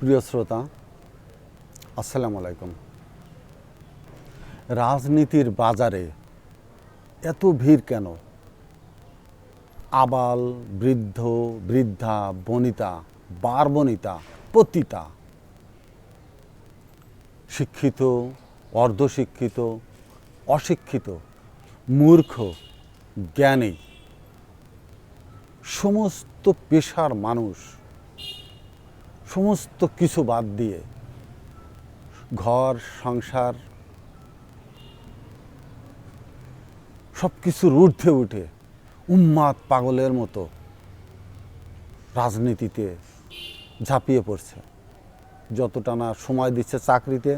প্রিয় শ্রোতা, আসসালামু আলাইকুম। রাজনীতির বাজারে এত ভিড় কেন? আবাল, বৃদ্ধ, বৃদ্ধা, বনিতা, বারবনিতা, পতিতা, শিক্ষিত, অর্ধশিক্ষিত, অশিক্ষিত, মূর্খ, জ্ঞানী, সমস্ত পেশার মানুষ সমস্ত কিছু বাদ দিয়ে ঘর সংসার সব কিছুর ঊর্ধ্বে উঠে উন্মাদ পাগলের মতো রাজনীতিতে ঝাঁপিয়ে পড়ছে। যতটা না সময় দিচ্ছে চাকরিতে,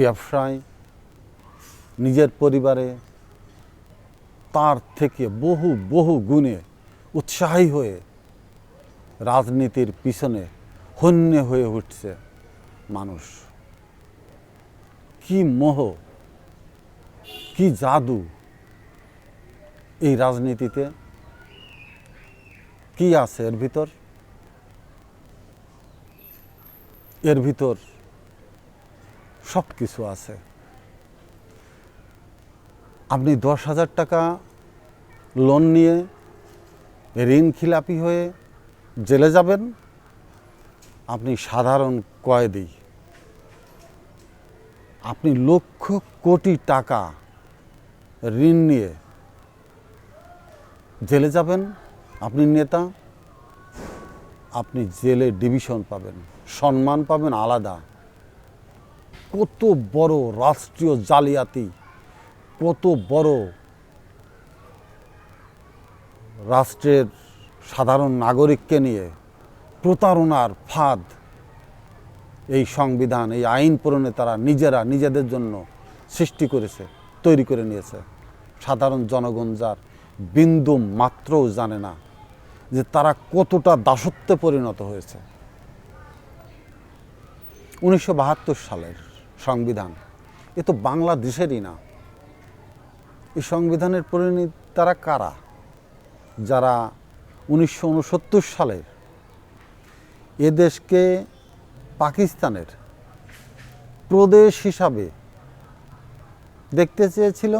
ব্যবসায়, নিজের পরিবারে, তার থেকে বহু বহু গুণে উৎসাহী হয়ে রাজনীতির পিছনে হন্যে হয়ে উঠছে মানুষ। কি মোহ, কি জাদু এই রাজনীতিতে! কি আছে এর ভিতর? এর ভিতর সব কিছু আছে। আপনি 10,000 টাকা লোন নিয়ে ঋণ খিলাপি হয়ে জেলে যাবেন, আপনি সাধারণ কয়েদি। আপনি লক্ষ কোটি টাকা ঋণ নিয়ে জেলে যাবেন, আপনি নেতা, আপনি জেলে ডিভিশন পাবেন, সম্মান পাবেন আলাদা। কত বড় রাষ্ট্রীয় জালিয়াতি, কত বড় রাষ্ট্রের সাধারণ নাগরিককে নিয়ে প্রতারণার ফাঁদ এই সংবিধান, এই আইন প্রণেতারা নিজেরা নিজেদের জন্য সৃষ্টি করেছে, তৈরি করে নিয়েছে। সাধারণ জনগণ যার বিন্দু মাত্রও জানে না যে তারা কতটা দাসত্বে পরিণত হয়েছে। 1972 সালের সংবিধান, এ তো বাংলাদেশেরই না। এই সংবিধানের প্রণেতারা কারা? যারা 1969 সালের এদেশকে পাকিস্তানের প্রদেশ হিসাবে দেখতে চেয়েছিল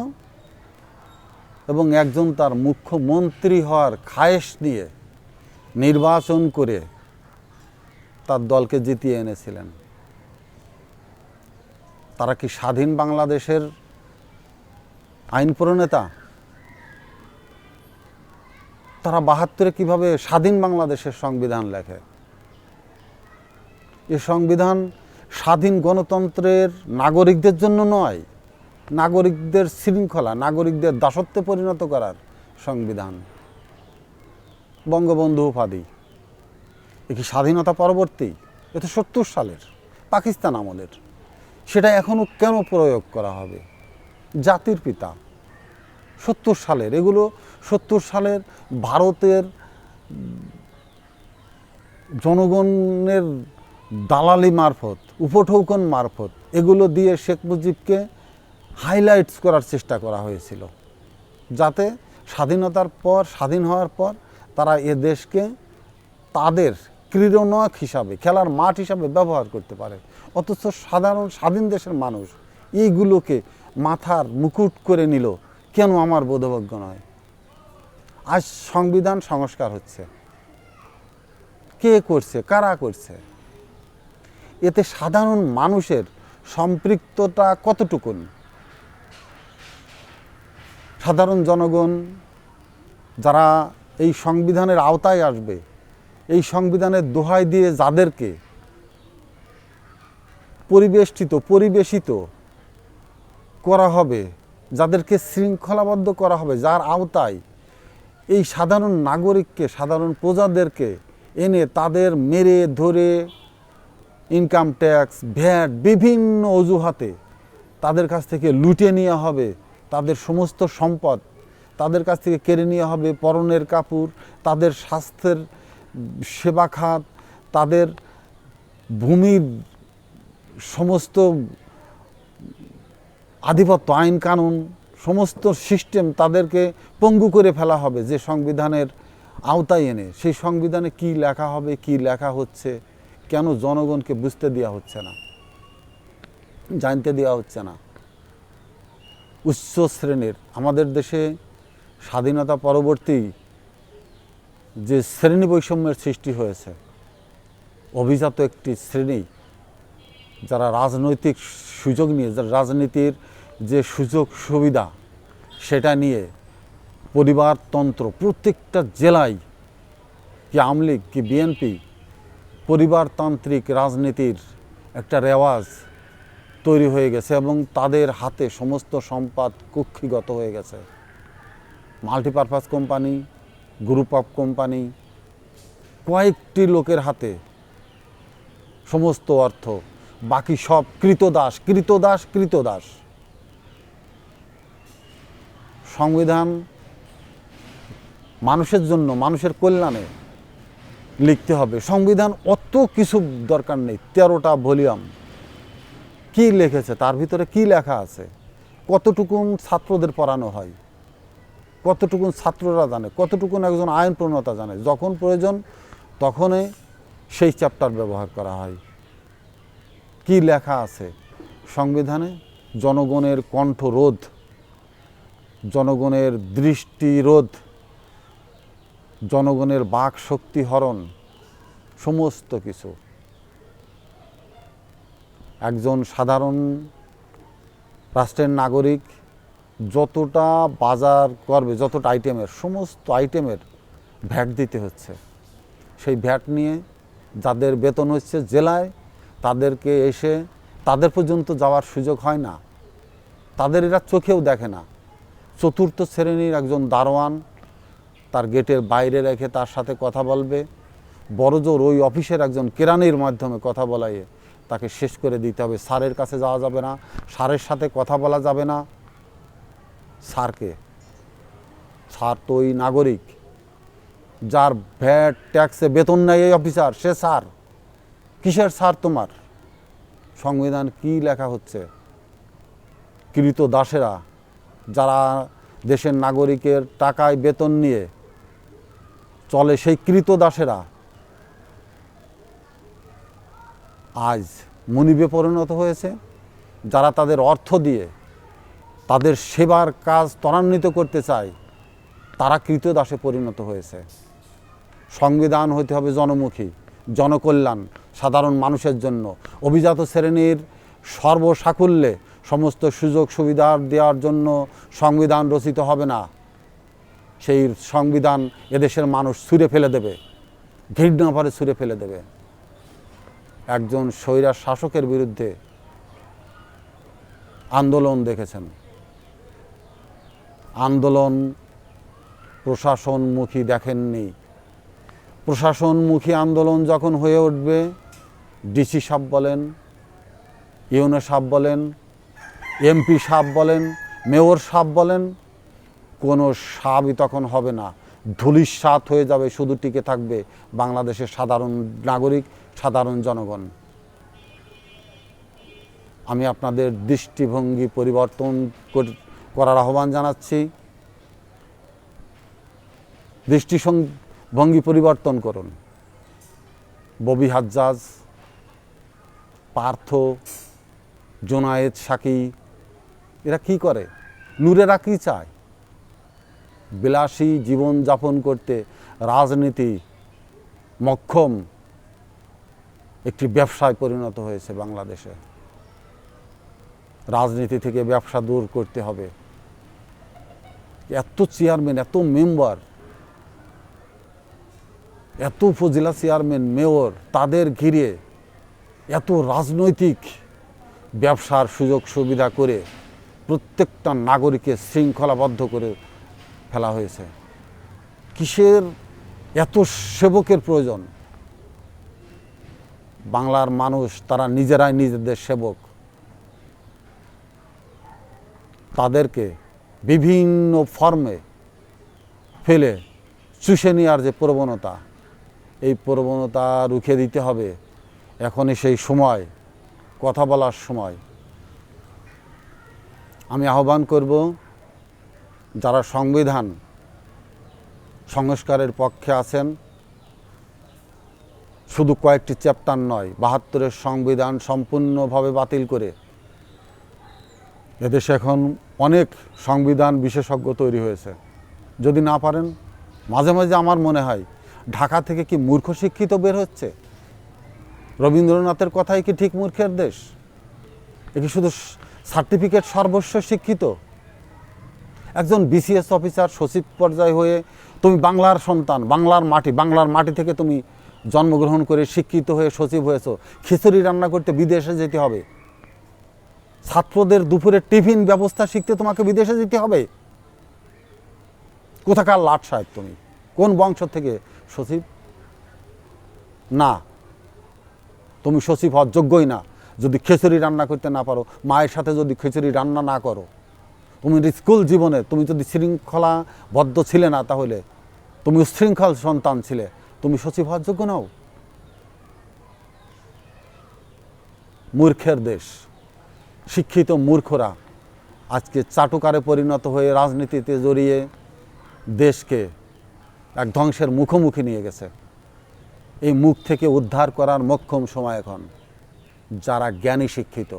এবং একজন তার মুখ্যমন্ত্রী হওয়ার খায়েশ নিয়ে নির্বাচন করে তার দলকে জিতিয়ে এনেছিলেন। তারা কি স্বাধীন বাংলাদেশের আইন প্রণেতা? তারা 72-এ কিভাবে স্বাধীন বাংলাদেশের সংবিধান লেখে? এ সংবিধান স্বাধীন গণতন্ত্রের নাগরিকদের জন্য নয়, নাগরিকদের শৃঙ্খলা, নাগরিকদের দাসত্বে পরিণত করার সংবিধান। বঙ্গবন্ধু উপাধি এ কি স্বাধীনতা পরবর্তী? এ তো 70 সালের পাকিস্তান আমলের। সেটা এখনও কেন প্রয়োগ করা হবে? জাতির পিতা 70 সালের, এগুলো 70 সালের ভারতের জনগণের দালালি মারফত, উপঠৌকন মারফত এগুলো দিয়ে শেখ মুজিবকে হাইলাইটস করার চেষ্টা করা হয়েছিল, যাতে স্বাধীনতার পর, স্বাধীন হওয়ার পর তারা এ দেশকে তাদের ক্রীড়নক হিসাবে, খেলার মাঠ হিসাবে ব্যবহার করতে পারে। অথচ সাধারণ স্বাধীন দেশের মানুষ এইগুলোকে মাথার মুকুট করে নিল কেন আমার বোধগম্য নয়। আজ সংবিধান সংস্কার হচ্ছে, কে করছে, কারা করছে? এতে সাধারণ মানুষের সম্পৃক্ততা কতটুকুন? সাধারণ জনগণ যারা এই সংবিধানের আওতায় আসবে, এই সংবিধানের দোহাই দিয়ে যাদেরকে পরিবেশিত করা হবে, যাদেরকে শৃঙ্খলাবদ্ধ করা হবে, যার আওতায় এই সাধারণ নাগরিককে, সাধারণ প্রজাদেরকে এনে তাদের মেরে ধরে ইনকাম ট্যাক্স, ভ্যাট, বিভিন্ন অজুহাতে তাদের কাছ থেকে লুটে নেওয়া হবে, তাদের সমস্ত সম্পদ তাদের কাছ থেকে কেড়ে নেওয়া হবে, পরনের কাপড়, তাদের স্বাস্থ্যের সেবা খাত, তাদের ভূমির সমস্ত আধিপত্য, আইন কানুন, সমস্ত সিস্টেম তাদেরকে পঙ্গু করে ফেলা হবে যে সংবিধানের আওতায় এনে। সেই সংবিধানে কি লেখা হবে, কি লেখা হচ্ছে, কেন জনগণকে বুঝতে দেওয়া হচ্ছে না, জানতে দেওয়া হচ্ছে না? উচ্চ শ্রেণীর আমাদের দেশে স্বাধীনতা পরবর্তী যে শ্রেণী বৈষম্যের সৃষ্টি হয়েছে, অভিজাত একটি শ্রেণী যারা রাজনৈতিক সুযোগ নিয়ে, রাজনীতির যে সুযোগ সুবিধা সেটা নিয়ে পরিবারতন্ত্র প্রত্যেকটা জেলায়, কি আওয়ামী লীগ কি বিএনপি, পরিবারতান্ত্রিক রাজনীতির একটা রেওয়াজ তৈরি হয়ে গেছে এবং তাদের হাতে সমস্ত সম্পদ কুক্ষিগত হয়ে গেছে। Multipurpose company, group of company, কয়েকটি লোকের হাতে সমস্ত অর্থ, বাকি সব কৃতদাস কৃতদাস কৃতদাস। সংবিধান মানুষের জন্য, মানুষের কল্যাণে লিখতে হবে। সংবিধান অত কিছু দরকার নেই, 13টা ভলিউম। কি লিখেছে তার ভিতরে, কি লেখা আছে, কতটুকুন ছাত্রদের পড়ানো হয়, কতটুকুন ছাত্ররা জানে, কতটুকুন একজন আইন প্রণেতা জানে। যখন প্রয়োজন তখনই সেই চ্যাপ্টার ব্যবহার করা হয়। কি লেখা আছে সংবিধানে? জনগণের কণ্ঠরোধ, জনগণের দৃষ্টিরোধ, জনগণের বাক শক্তি হরণ, সমস্ত কিছু। একজন সাধারণ রাষ্ট্রের নাগরিক যতটা বাজার করবে, যতটা আইটেমের, সমস্ত আইটেমের ভ্যাট দিতে হচ্ছে। সেই ভ্যাট নিয়ে যাদের বেতন হচ্ছে জেলায়, তাদেরকে এসে তাদের পর্যন্ত যাওয়ার সুযোগ হয় না, তাদের এরা চোখেও দেখে না। চতুর্থ শ্রেণীর একজন দারোয়ান তার গেটের বাইরে রেখে তার সাথে কথা বলবে, বড়জোর ওই অফিসের একজন কেরানির মাধ্যমে কথা বলাইয়ে তাকে শেষ করে দিতে হবে। স্যারের কাছে যাওয়া যাবে না, স্যারের সাথে কথা বলা যাবে না। স্যারকে, স্যার তো ওই নাগরিক, যার ভ্যাট ট্যাক্সে বেতন নেয় এই অফিসার, সে স্যার। কিসের স্যার তোমার? সংবিধান কি লেখা হচ্ছে? কৃতদাসেরা, যারা দেশের নাগরিকের টাকায় বেতন নিয়ে চলে, সেই কৃতদাসেরা আজ মনিবে পরিণত হয়েছে। যারা তাদের অর্থ দিয়ে তাদের সেবার কাজ ত্বরান্বিত করতে চায়, তারা কৃতদাসে পরিণত হয়েছে। সংবিধান হইতে হবে জনমুখী, জনকল্যাণ, সাধারণ মানুষের জন্য। অভিজাত শ্রেণীর সর্বসাকুল্যে সমস্ত সুযোগ সুবিধা দেওয়ার জন্য সংবিধান রচিত হবে না। সেই সংবিধান এদেশের মানুষ ছুঁড়ে ফেলে দেবে, ঘৃণা ভরে ছুঁড়ে ফেলে দেবে। একজন স্বৈরাচার শাসকের বিরুদ্ধে আন্দোলন দেখেছেন, আন্দোলন প্রশাসনমুখী দেখেননি। প্রশাসনমুখী আন্দোলন যখন হয়ে উঠবে, ডিসি সাহেব বলেন, ইউনো সাহেব বলেন, এমপি সাহেব বলেন, মেয়র সাহেব বলেন, কোনো সাবই তখন হবে না। ধূলিসাৎ হয়ে যাবে, শুধু টিকে থাকবে বাংলাদেশের সাধারণ নাগরিক, সাধারণ জনগণ। আমি আপনাদের দৃষ্টিভঙ্গি পরিবর্তন করার আহ্বান জানাচ্ছি। দৃষ্টিভঙ্গি পরিবর্তন করুন। ববি হাজ্জাজ, পার্থ, জোনায়েদ সাকি, এরা কি করে? নূরেরা কি চায়? বিলাসী জীবন যাপন করতে রাজনীতি মক্ষম একটি ব্যবসায় পরিণত হয়েছে বাংলাদেশে। রাজনীতি থেকে ব্যবসা দূর করতে হবে। এত চেয়ারম্যান, এত মেম্বার, এত উপজেলা চেয়ারম্যান, মেয়র, তাদের ঘিরে এত রাজনৈতিক ব্যবসার সুযোগ সুবিধা করে প্রত্যেকটা নাগরিককে শৃঙ্খলাবদ্ধ করে ফেলা হয়েছে। কিসের এত সেবকের প্রয়োজন? বাংলার মানুষ তারা নিজেরাই নিজেদের সেবক। তাদেরকে বিভিন্ন ফর্মে ফেলে চুষে নেওয়ার যে প্রবণতা, এই প্রবণতা রুখে দিতে হবে। এখনই সেই সময়, কথা বলার সময়। আমি আহ্বান করব, যারা সংবিধান সংস্কারের পক্ষে আছেন, শুধু কয়েকটি চ্যাপ্টার নয়, ৭২-এর সংবিধান সম্পূর্ণভাবে বাতিল করে এদেশে এখন অনেক সংবিধান বিশেষজ্ঞ তৈরি হয়েছে। যদি না পারেন, মাঝে মাঝে আমার মনে হয় ঢাকা থেকে কি মূর্খ শিক্ষিত বের হচ্ছে? রবীন্দ্রনাথের কথাই কি ঠিক মূর্খের দেশ? এ কি শুধু সার্টিফিকেট সর্বস্ব শিক্ষিত? একজন বিসিএস অফিসার সচিব পর্যায়ে হয়ে তুমি বাংলার সন্তান, বাংলার মাটি থেকে তুমি জন্মগ্রহণ করে শিক্ষিত হয়ে সচিব হয়েছো, খিচুড়ি রান্না করতে বিদেশে যেতে হবে? ছাত্রদের দুপুরের টিফিন ব্যবস্থা শিখতে তোমাকে বিদেশে যেতে হবে? কোথাকার লাট সাহেব তুমি? কোন বংশ থেকে সচিব? না, তুমি সচিব হওয়ার যোগ্যই না যদি খিচুড়ি রান্না করতে না পারো, মায়ের সাথে যদি খিচুড়ি রান্না না করো। তুমি স্কুল জীবনে তুমি যদি শৃঙ্খলাবদ্ধ ছিলে না, তাহলে তুমি উচ্ছৃঙ্খল সন্তান ছিলে, তুমি সচিব হওয়ার যোগ্য নাও। মূর্খের দেশ, শিক্ষিত মূর্খরা আজকে চাটুকারে পরিণত হয়ে রাজনীতিতে জড়িয়ে দেশকে এক ধ্বংসের মুখোমুখি নিয়ে গেছে। এই মুখ থেকে উদ্ধার করার মোক্ষম সময় এখন। যারা জ্ঞানী শিক্ষিত,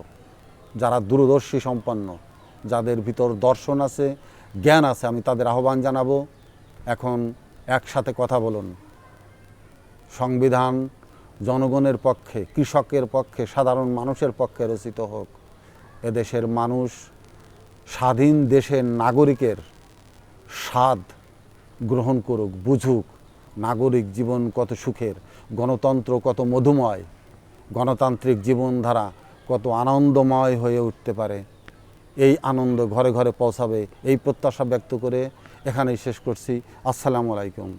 যারা দূরদর্শী সম্পন্ন, যাদের ভিতর দর্শন আছে, জ্ঞান আছে, আমি তাদের আহ্বান জানাবো, এখন একসাথে কথা বলুন। সংবিধান জনগণের পক্ষে, কৃষকের পক্ষে, সাধারণ মানুষের পক্ষে রচিত হোক। এদেশের মানুষ স্বাধীন দেশের নাগরিকের স্বাদ গ্রহণ করুক, বুঝুক নাগরিক জীবন কত সুখের, গণতন্ত্র কত মধুময়, গণতান্ত্রিক জীবনধারা কত আনন্দময় হয়ে উঠতে পারে। এই আনন্দ ঘরে ঘরে পৌঁছাবে, এই প্রত্যাশা ব্যক্ত করে এখানেই শেষ করছি। আসসালামু আলাইকুম।